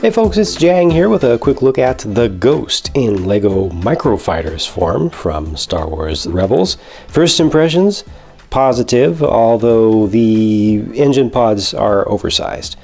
Hey folks, it's Jang here with a quick look at the Ghost in LEGO Microfighters form from Star Wars Rebels. First impressions, positive, although the engine pods are oversized.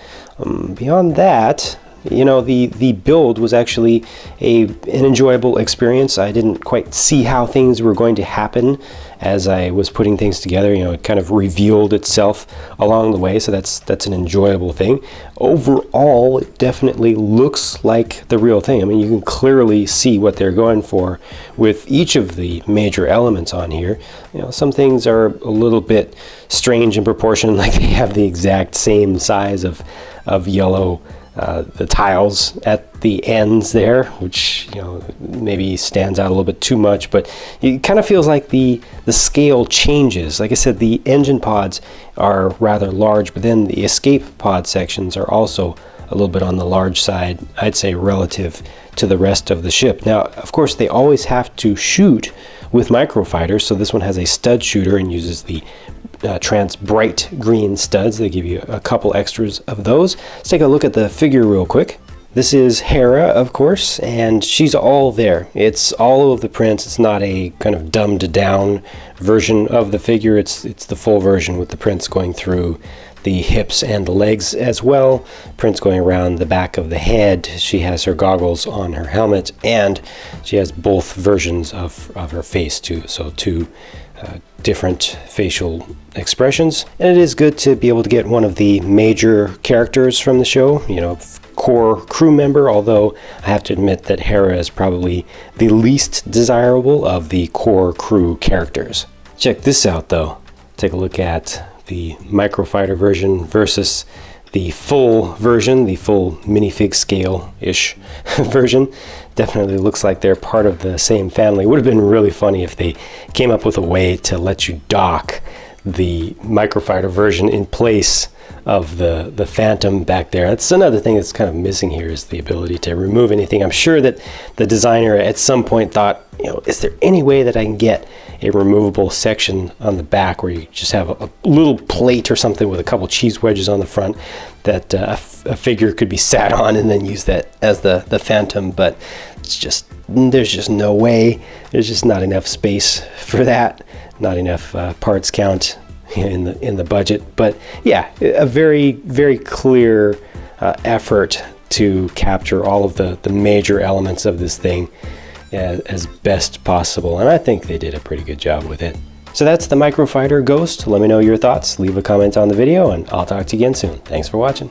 Beyond that, you know, the build was actually an enjoyable experience. I didn't quite see how things were going to happen as I was putting things together. You know, it kind of revealed itself along the way, so that's an enjoyable thing. Overall, it definitely looks like the real thing. I mean, you can clearly see what they're going for with each of the major elements on here. You know, some things are a little bit strange in proportion, like they have the exact same size of yellow the tiles at the ends there, which, you know, maybe stands out a little bit too much, but it kind of feels like the scale changes. Like I said, the engine pods are rather large, but then the escape pod sections are also a little bit on the large side, I'd say, relative to the rest of the ship. Now, of course, they always have to shoot with microfighters, so this one has a stud shooter and uses the trans bright green studs. They give you a couple extras of those. Let's take a look at the figure real quick. This is Hera, of course, and she's all there. It's all of the prints. It's not a kind of dumbed down version of the figure. It's the full version with the prints going through the hips and the legs as well. Prints going around the back of the head. She has her goggles on her helmet, and she has both versions of her face too. So two different facial expressions. And it is good to be able to get one of the major characters from the show, you know, core crew member, although I have to admit that Hera is probably the least desirable of the core crew characters. Check this out though. Take a look at the microfighter version versus the full version, the full minifig scale-ish version. Definitely looks like they're part of the same family. It would have been really funny if they came up with a way to let you dock the microfighter version in place of the Phantom back there. That's another thing that's kind of missing here, is the ability to remove anything. I'm sure that the designer at some point thought, you know, is there any way that I can get a removable section on the back where you just have a little plate or something with a couple cheese wedges on the front that a figure could be sat on and then use that as the Phantom, but there's just no way. There's just not enough space for that, not enough parts count in the budget. But yeah, a very, very clear effort to capture all of the major elements of this thing as best possible, and I think they did a pretty good job with it. So that's the Microfighter Ghost. Let me know your thoughts, leave a comment on the video, and I'll talk to you again soon. Thanks for watching.